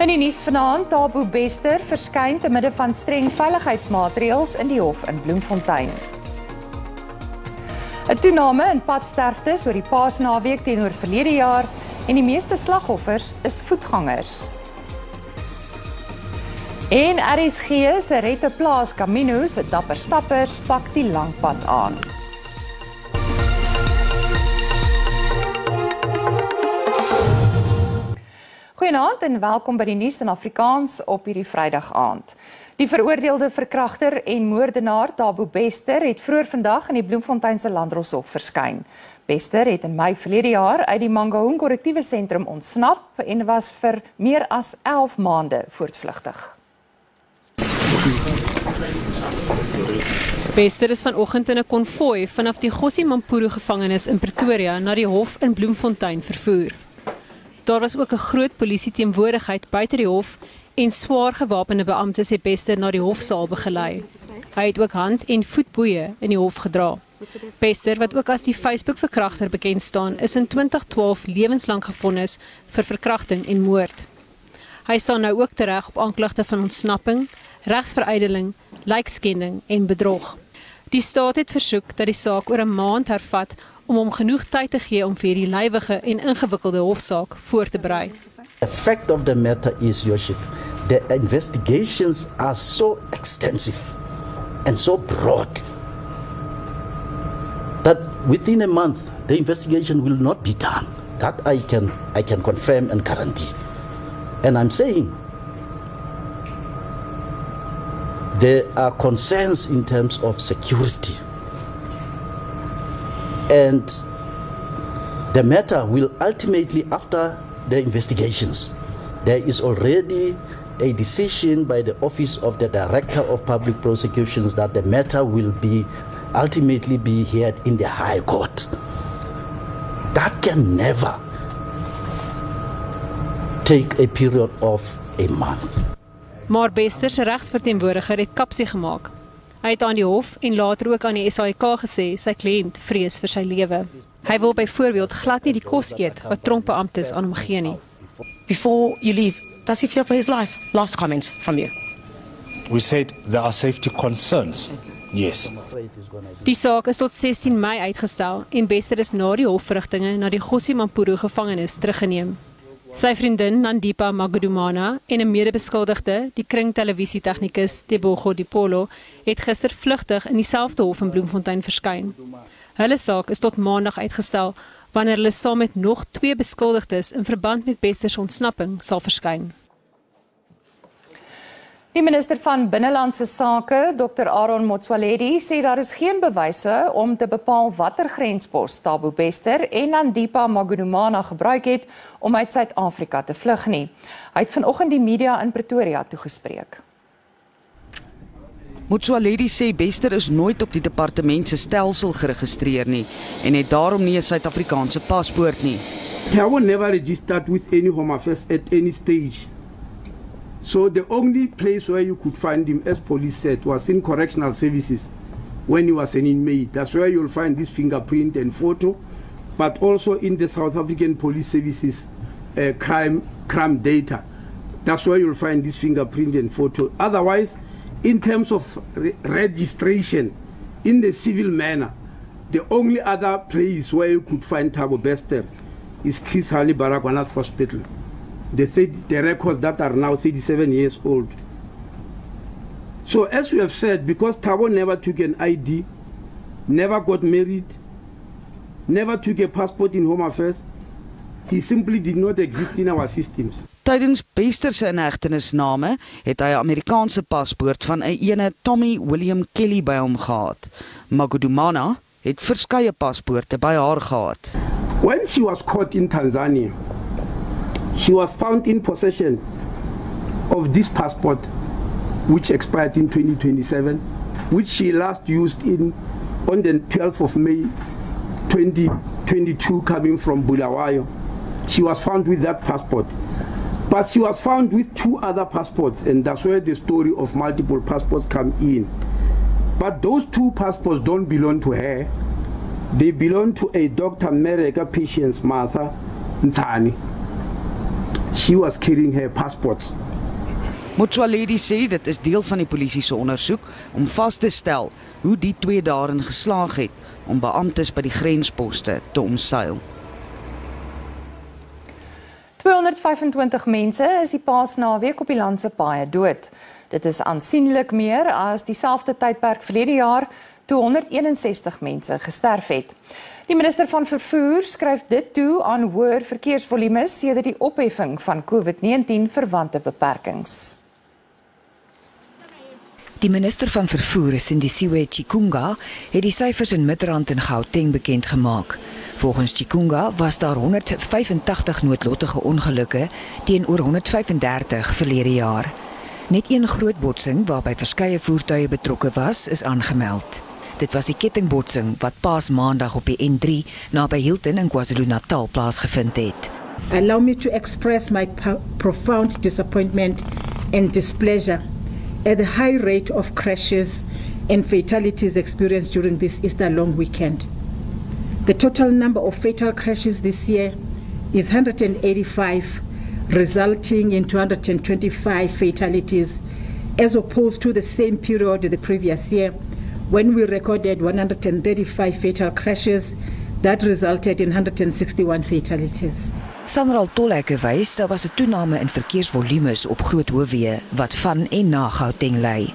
In die nuus vanaand, Thabo Bester verskyn te midde van streng veiligheidsmaatreëls in die hof in Bloemfontein. 'n Toename in padsterftes oor die Paasnaweek teenoor verlede jaar en die meeste slagoffers is voetgangers. En RSG se Rette Plaas Camino se dapper stappers pak die lang pad aan. Goeienaand en welkom by die nuus in Afrikaans op hierdie Vrydag aand. Die veroordeelde verkragter en moordenaar Thabo Bester het vroeër vandag in die Bloemfonteinse Landdroshof verskyn. Bester het in Mei verlede jaar uit die Mangaung korrektiewe sentrum ontsnap en was vir meer as 11 maande voortvlugtig. Bester is vanoggend in 'n konvooi vanaf die Gossie-Mampuru gevangenis in Pretoria na die hof in Bloemfontein vervoer. Daar was ook 'n groot polisie teenwoordigheid buite die hof en swaar gewapende beamptes het Bester na die hofsaal begelei. Hy het ook hand- en voetboeie in die hof gedra. Bester, wat ook as die Facebook-verkragter bekend staan, is in 2012 lewenslang gevonnis vir verkrachting en moord. Hy staan nou ook tereg op aanklagte van ontsnapping, regsverydeling, lijkskending en bedrog. Die staat het versoek dat die saak oor 'n maand hervat om hom genoeg tyd te gee om vir hierdie lywige en ingewikkelde hofsaak voor te berei. The fact of the matter is, Your Worship, the investigations are so extensive and so broad that within a month the investigation will not be done. That I can confirm and guarantee. And I'm saying there are concerns in terms of security. And the matter will ultimately, after the investigations, there is already a decision by the Office of the Director of Public Prosecutions that the matter will ultimately be heard in the High Court. That can never take a period of a month. Maar Bester se regsverteenwoordiger het kapsie gemaak. Hy het aan die hof en later ook aan die SABC gesê sy kliënt vrees vir sy lewe. Hy wil byvoorbeeld glad nie die kos eet wat tronkbeamptes aan hom gee nie. Before you leave, does he fear for his life? Last comment from you. We said there are safety concerns. Yes. Die saak is tot 16 Mei uitgestel en Bester is na die hofverrigtinge na die Gossie-Mampuru gevangenis teruggeneem. Sy vriendin Nandipa Magudumana en 'n medebeskuldigde, die kringtelevisietegnikus Tebogo Dipolo, het gister vlugtig in dieselfde hof in Bloemfontein verskyn. Hulle saak is tot maandag uitgestel wanneer hulle saam met nog 2 beskuldigdes in verband met Bester se ontsnapping sal verskyn. Die minister van Binnelandse Sake, Dr. Aaron Motsoaledi, sê daar is geen bewyse om te bepaal watter grenspos Thabo Bester en Nandipa Magudumana gebruik het om uit Suid-Afrika te vlug nie. Hy het vanoggend die media in Pretoria toegespreek. Motsoaledi sê Bester is nooit op die departement se stelsel geregistreer nie en het daarom nie 'n Suid-Afrikaanse paspoort nie. Thabo never registered with any Home Affairs at any stage. So the only place where you could find him, as police said, was in correctional services when he was an inmate. That's where you'll find this fingerprint and photo, but also in the South African Police Services crime data. That's where you'll find this fingerprint and photo. Otherwise, in terms of registration in the civil manner, the only other place where you could find Thabo Bester is Chris Hani Baragwanath Hospital. The records that are now 37 years old. So as we have said, because Thabo never took an ID, never got married, never took a passport in Home Affairs, he simply did not exist in our systems. Tydens Bester se inhegtenisname het hy 'n Amerikaanse paspoort van 'n ene Tommy William Kelly by hom gehad. Magudumana het verskeie paspoorte by haar gehad. When she was caught in Tanzania, she was found in possession of this passport, which expired in 2027, which she last used on the 12th of May 2022, coming from Bulawayo. She was found with that passport. But she was found with 2 other passports, and that's where the story of multiple passports come in. But those 2 passports don't belong to her. They belong to a Dr. Mereka Patience Martha Ntsani. she was carrying her passport. Motsoaledi sê dit is deel van die polisie se ondersoek om vas te stel hoe die twee daarin geslaag het om beamptes by die grensposte te omseil. 225 mense is die Paasnaweek op die land se paaie dood. Dit is aansienlik meer as dieselfde tydperk verlede jaar toe 161 mense gesterf het. Die minister van vervoer skryf dit toe aan hoër verkeersvolumes sedert die opheffing van COVID-19 verwante beperkings. Die minister van vervoer, Sindisiwe Chikunga, het die syfers in Midrand en Gauteng bekend gemaak. Volgens Chikunga was daar 185 noodlottige ongelukke teenoor 135 verlede jaar. Net een groot botsing waarby verskeie voertuie betrokke was, is aangemeld. Dit was die kettingbotsing wat Paasmaandag op die N3 naby Hilton in KwaZulu-Natal plaasgevind het. Allow me to express my profound disappointment and displeasure at the high rate of crashes and fatalities experienced during this Easter long weekend. The total number of fatal crashes this year is 185, resulting in 225 fatalities, as opposed to the same period the previous year, when we recorded 135 fatal crashes that resulted in 161 fatalities. Sanral Tolleke wys daar was 'n toename in verkeersvolumes op groot hoofweë wat van en na Gauteng lei.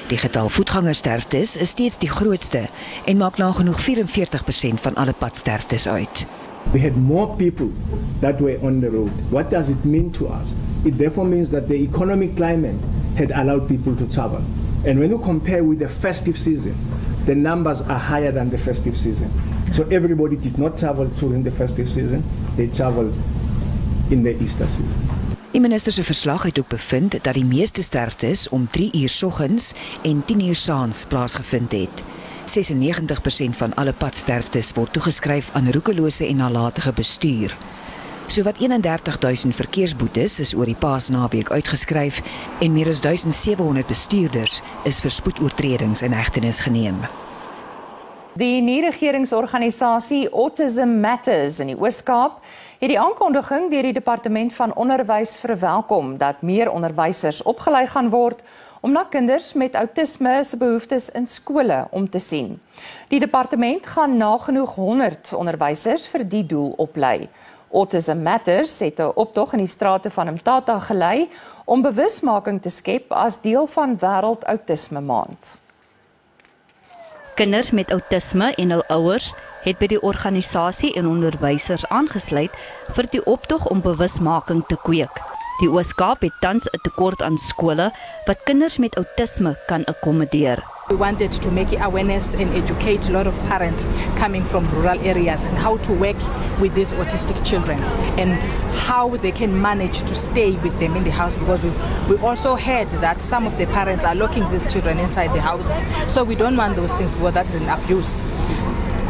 Die getal voetgangersterftes is steeds die grootste en maak nagenoeg 44% van alle padsterftes uit. We had more people that were on the road. What does it mean to us? It therefore means that the economic climate had allowed people to travel. And when you compare with the festive season, the numbers are higher than the festive season. So everybody did not travel during the festive season, they traveled in the Easter season. Die minister se verslag het ook bevind dat die meeste sterftes om 3 uur soggens en 10 uur saans plaasgevind het. 96% van alle padsterftes word toegeskryf aan roekelose en nalatige bestuur. Sowat 31,000 verkeersboetes is oor die Paasnaweek uitgeskryf en meer as 1700 bestuurders is vir spoedoortredings in hegtenis geneem. Die nie-regeringsorganisasie Autism Matters in die Oos-Kaap het die aankondiging deur die Departement van Onderwys verwelkom dat meer onderwysers opgelei gaan word om na kinders met outisme se behoeftes in skole om te sien. Die departement gaan nagenoeg 100 onderwysers vir die doel oplei. Autism Matters het 'n optog in die strate van Mthatha gelei om bewusmaking te skep as deel van Wêreld Outisme Maand. Kinders met outisme en hul ouers het by die organisasie en onderwysers aangesluit vir die optog om bewusmaking te kweek. Die Oos-Kaap het tans 'n tekort aan skole wat kinders met outisme kan akkommodeer. We wanted to make awareness and educate a lot of parents coming from rural areas and how to work with these autistic children and how they can manage to stay with them in the house, because we also heard that some of the parents are locking these children inside the houses. So we don't want those things because that is an abuse.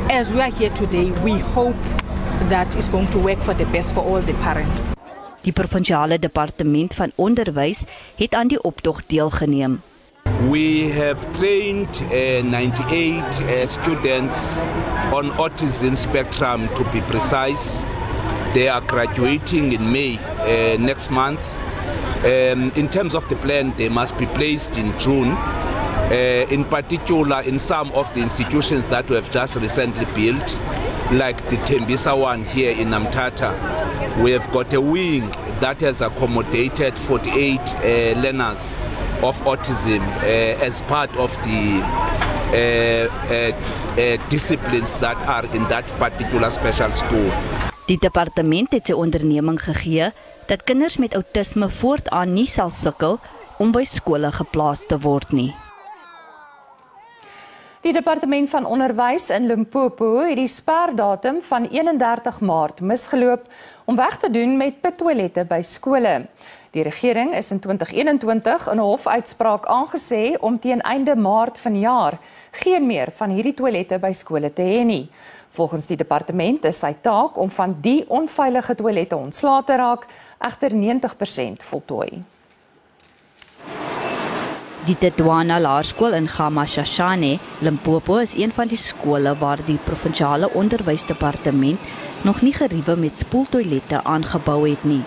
As we are here today, we hope that it's going to work for the best for all the parents. Die provinsiale departement van onderwys het aan die optog deelgeneem. We have trained 98 students on autism spectrum, to be precise. They are graduating in May next month. In terms of the plan, they must be placed in June. In particular, in some of the institutions that we have just recently built, like the Tembisa one here in Mthatha, we have got a wing that has accommodated 48 learners of autism as part of the disciplines that are in that particular special school. Die departement het sy onderneming gegee dat kinders met outisme voortaan nie sal sukkel om by skole geplaas te word nie. Die Departement van Onderwys in Limpopo het die sperdatum van 31 Maart misgeloop om weg te doen met pittoilette by skole. Die regering is in 2021 in 'n hofuitspraak aangesê om teen einde Maart vanjaar geen meer van hierdie toilette by skole te hê nie. Volgens die departement is sy taak om van die onveilige toilette ontslae te raak, egter 90% voltooi. Die Tetwana Laerskool in Gamashashane, Limpopo, is een van die skole waar die provinsiale onderwysdepartement nog nie geriewe met spoeltoilette aangebou het nie.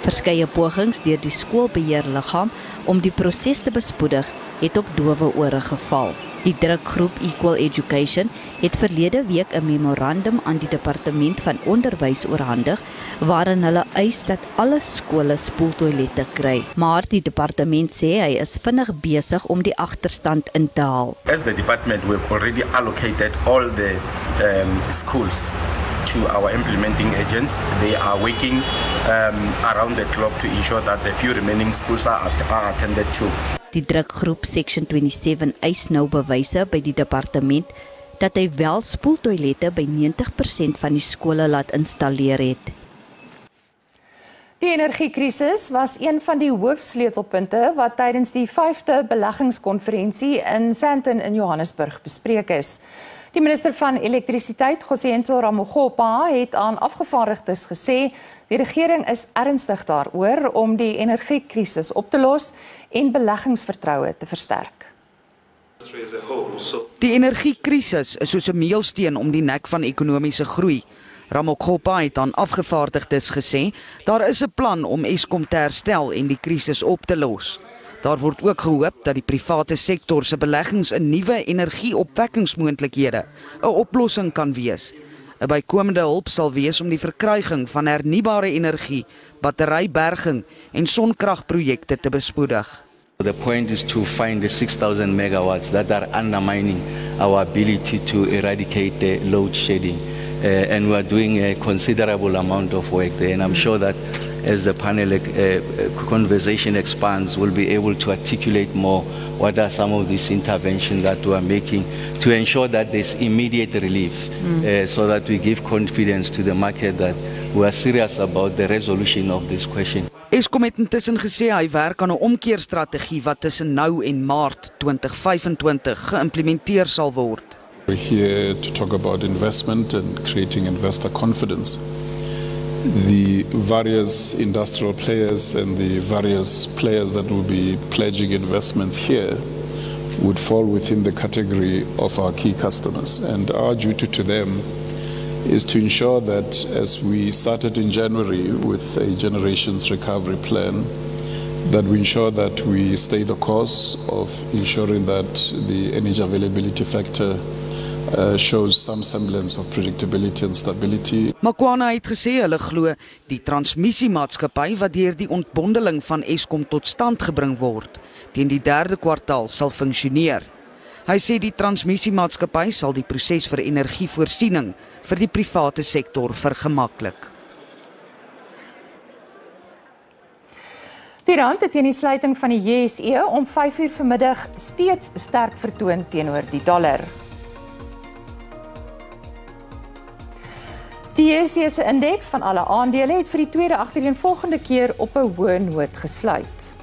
Verskeie pogings deur die skoolbeheerliggaam om die proses te bespoedig het op dowe ore geval. Die drukgroep Equal Education het verlede week 'n memorandum aan die departement van onderwys oorhandig waarin hulle eis dat alle skole spoeltoilette kry. Maar die departement sê hy is vinnig besig om die agterstand in te haal. As the department, we've already allocated all the schools to our implementing agents. They are working around the clock to ensure that the few remaining schools are attended to. Die drukgroep Section 27 eis nou bewyse by die departement dat hy wel spoeltoilette by 90% van die skole laat installeer het. Die energiekrisis was een van die hoofsleutelpunte wat tydens die 5de beleggingskonferensie in Sandton in Johannesburg bespreek is. Die minister van elektrisiteit, Gosienzo Ramogopa, het aan afgevaardigdes gesê die regering is ernstig daaroor om die energiekrisis op te los en beleggingsvertroue te versterk. Die energiekrisis is soos 'n meelsteen om die nek van ekonomiese groei. Ramogopa het aan afgevaardigdes gesê daar is 'n plan om Eskom te herstel en die krisis op te los. Daar word ook gehoop dat die private sektor se beleggings in nuwe energieopwekkingsmoontlikhede 'n oplossing kan wees. 'n Bykomende hulp sal wees om die verkryging van hernubare energie, batteryberging en sonkragprojekte te bespoedig. The point is to find the 6,000 megawatts that are undermining our ability to eradicate the load shedding. And we are doing a considerable amount of work there, and I'm sure that as the panel conversation expands, we'll be able to articulate more what are some of these interventions that we are making to ensure that there's immediate relief, so that we give confidence to the market that we are serious about the resolution of this question. Eskom het intussen gesê hy werk aan 'n omkeerstrategie wat tussen nou en Maart 2025 geïmplementeer sal word. We're here to talk about investment and creating investor confidence. The various industrial players and the various players that will be pledging investments here would fall within the category of our key customers. And our duty to them is to ensure that, as we started in January with a generations recovery plan, that we ensure that we stay the course of ensuring that the energy availability factor shows some semblance of predictability and stability. Makwana het gesê hulle glo die transmissiemaatskappy wat deur die ontbondeling van Eskom tot stand gebring word, teen die 3de kwartaal sal funksioneer. Hy sê die transmissiemaatskappy sal die proses vir energievoorsiening vir die private sektor vergemaklik. Die rand het teen die sluiting van die JSE om 5:00 vanmiddag steeds sterk vertoon teenoor die dollar. Die JSE se indeks van alle aandele het vir die tweede agtereenvolgende keer op 'n hoë noot gesluit.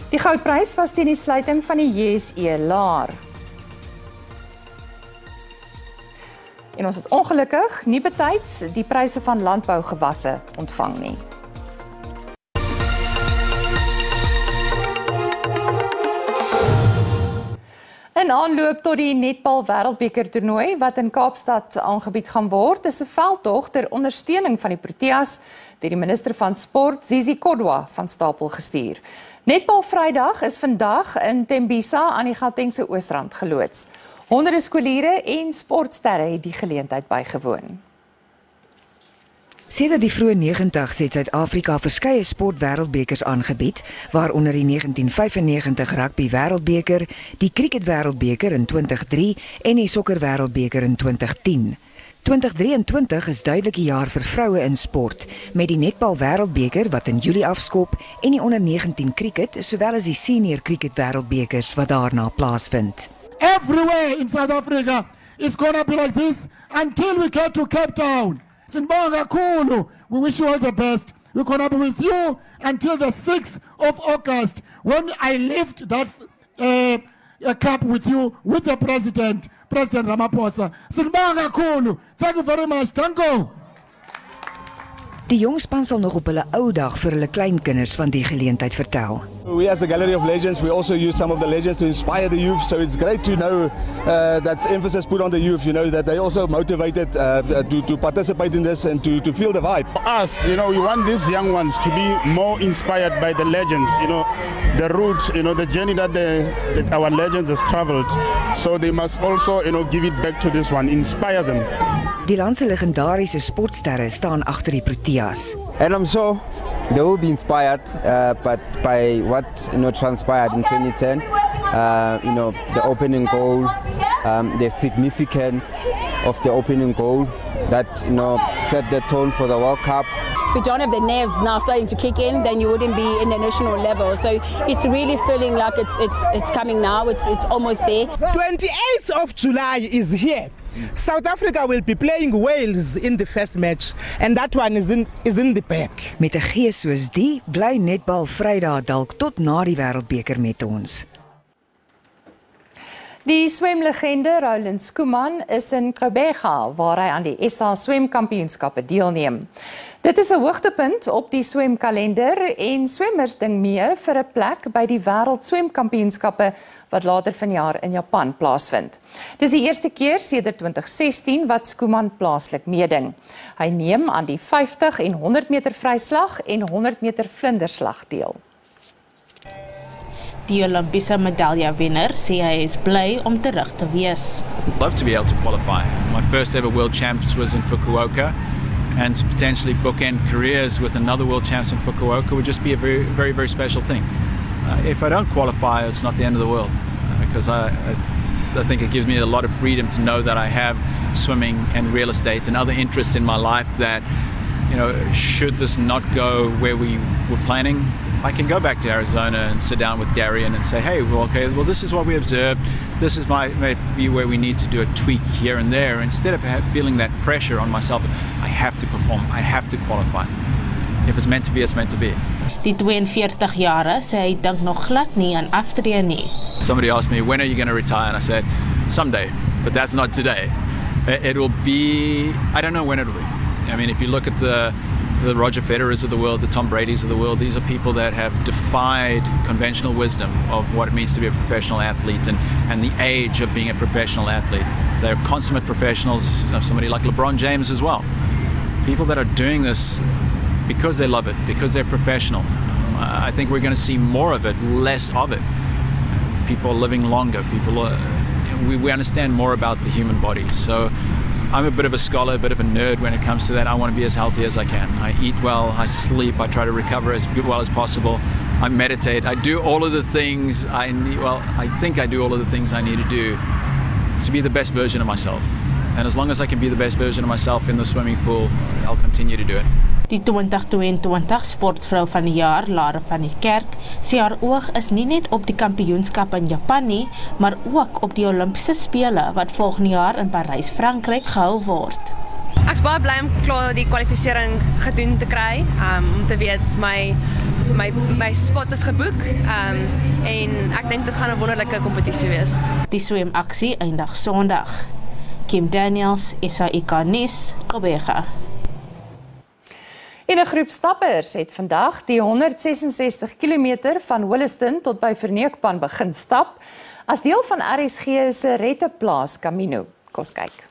Die goudprys was teen die sluiting van die JSE laer. En ons het ongelukkig nie betyds die pryse van landbougewasse ontvang nie. In aanloop tot die netbal wêreldbeker toernooi wat in Kaapstad aangebied gaan word, is 'n veldtog ter ondersteuning van die Proteas deur die minister van Sport, Zizi Kodwa, van stapel gestuur. Netbal Vrydag is vandag in Tembisa aan die Gautengse Oosrand geloods. Honderde skooliere en sportsterre het die geleentheid bygewoon. Sedert die vroeë 90's het Suid-Afrika verskeie sportwêreldbekers aangebied, waaronder die 1995 rugby wêreldbeker, die cricket wêreldbeker in 2003 en die sokker wêreldbeker in 2010. 2023 is duidelik 'n jaar vir vroue in sport, met die netbal wêreldbeker wat in Julie afskop en die onder 19 cricket, sowel as die senior cricket wêreldbekers wat daarna plaasvind. Everywhere in South Africa it's going to be like this until we get to Cape Town. Sinbonga Kulu, we wish you all the best. We're going to be with you until the 6th of August when I lift that cup with you with the President Ramaphosa. Sinbonga Kulu, thank you very much. Thank you. Die jong span sal nog op hulle ou dag vir hulle kleinkinders van die geleentheid vertel. We as the Gallery of Legends, we also use some of the legends to inspire the youth, so it's great to know that's emphasis put on the youth, that they also motivated to participate in this and to feel the vibe. For us, we want these young ones to be more inspired by the legends, the route, the journey that our legends has traveled. So they must also, give it back to this one, inspire them. Die land se legendariese sportsterre staan agter die Proteas. And I'm sure they will be inspired but by what transpired in 2010, the opening goal, the significance of the opening goal that set the tone for the World Cup. If you don't have the nerves now starting to kick in, then you wouldn't be in the national level. So it's really feeling like it's coming now. It's almost there. 28th of July is here. South Africa will be playing Wales in the first match, and that one is in the back. Met 'n gees soos die bly netbal Vrydag dalk tot na die Wêreldbeker met ons. Die swemlegende Roland Schoeman is in Gqeberha waar hy aan die SA swemkampioenskappe deelneem. Dit is 'n hoogtepunt op die swemkalender en swemmers ding mee vir 'n plek by die wêreldswemkampioenskappe wat later vanjaar in Japan plaasvind. Dis die eerste keer sedert 2016 wat Schoeman plaaslik meeding. Hy neem aan die 50 en 100 meter vryslag en 100 meter vlinderslag deel. Die Olympiese medaljewenner sê hy is bly om terug te wees. I'd love to be able to qualify. My first ever World Champs was in Fukuoka, and to potentially bookend careers with another World Champs in Fukuoka would just be a very, very, very special thing. If I don't qualify, it's not the end of the world, because I think it gives me a lot of freedom to know that I have swimming and real estate and other interests in my life that, should this not go where we were planning, I can go back to Arizona and sit down with Darian and say, hey, well, this is what we observed. This is maybe where we need to do a tweak here and there. Instead of feeling that pressure on myself, I have to perform, I have to qualify. If it's meant to be, it's meant to be. Die 42-jarige sê hy dink nog glad nie aan aftree nie. Somebody asked me, when are you going to retire? And I said, someday, but that's not today. It will be, I don't know when it will be. I mean, if you look at the Roger Federers of the world, the Tom Bradys of the world, these are people that have defied conventional wisdom of what it means to be a professional athlete and the age of being a professional athlete. They're consummate professionals, somebody like LeBron James as well. People that are doing this because they love it, because they're professional. I think we're going to see more of it, less of it. People are living longer. We understand more about the human body. So I'm a bit of a scholar, a bit of a nerd when it comes to that. I want to be as healthy as I can. I eat well, I sleep, I try to recover as well as possible. I meditate. I do all of the things I need. Well, I think I do all of the things I need to do to be the best version of myself. And as long as I can be the best version of myself in the swimming pool, I'll continue to do it. Die 2022 sportvrou van die jaar, Lara van die Kerk, sê haar oog is nie net op die kampioenskap in Japan nie, maar ook op die Olympiese spele wat volgende jaar in Parys, Frankryk gehou word. Ek is baie bly om klaar die kwalifisering gedoen te kry, om te weet my spot is geboek, en ek dink dit gaan 'n wonderlike kompetisie wees. Die swemaksie eindig Sondag. Kim Daniels, SABC Nuus, Gqeberha. En 'n groep stappers het vandag die 166 km van Holliston tot by Verneekpan begin stap as deel van RSG se Retteplaas Camino. Kom kyk.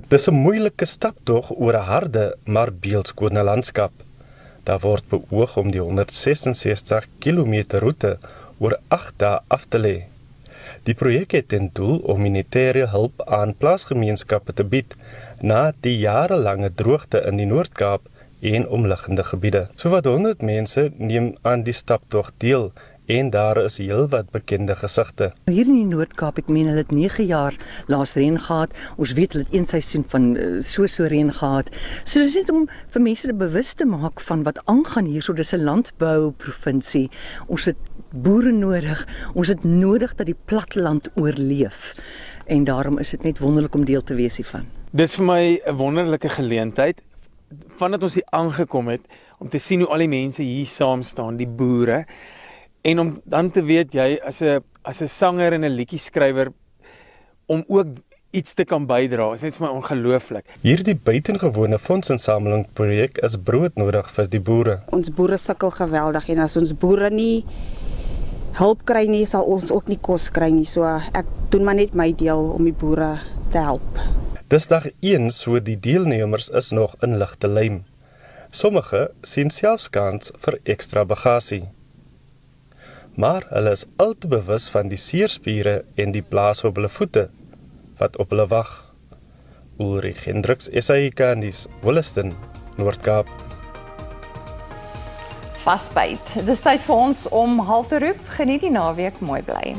Dis 'n moeilike staptog oor 'n harde maar beeldskone landskap. Daar word beoog om die 166 km roete oor 8 dae af te lê. Die projek het ten doel om humanitaire hulp aan plaasgemeenskappe te bied na die jarelange droogte in die Noord-Kaap en omliggende gebiede. Sowat 100 mense neem aan die staptog deel en daar is heelwat bekende gesigte. Hier in die Noord-Kaap, ek meen hulle het 9 jaar laas reën gehad. Ons weet hulle het een seisoen van so reën gehad. So dis net om vir mense te bewus te maak van wat aangaan hierso. Dis 'n landbouprovinsie. Ons het boere nodig. Ons het nodig dat die platteland oorleef. En daarom is dit net wonderlik om deel te wees hiervan. Dis vir my 'n wonderlike geleentheid vandat ons hier aangekom het om te sien hoe al die mense hier saam staan, die boere, en om dan te weet jy as 'n sanger en 'n liedjie skrywer om ook iets te kan bydra. Is net vir my ongelooflik. Hierdie buitengewone fondsinsameling projek is broodnodig vir die boere. Ons boere sukkel geweldig en as ons boere nie hulp kry nie, sal ons ook nie kos kry nie. So ek doen maar net my deel om die boere te help. Dis dag 1, so die deelnemers is nog in ligte lyn. Sommige sien selfs kans vir ekstra bagasie. Maar hulle is al te bewus van die seerspiere en die blaas op hulle voete wat op hulle wag. Ulrich Hendriks, SABC Nuus, Wollaston, Noord-Kaap. Vasbyt. Dis tyd vir ons om halt te roep. Geniet die naweek, mooi bly.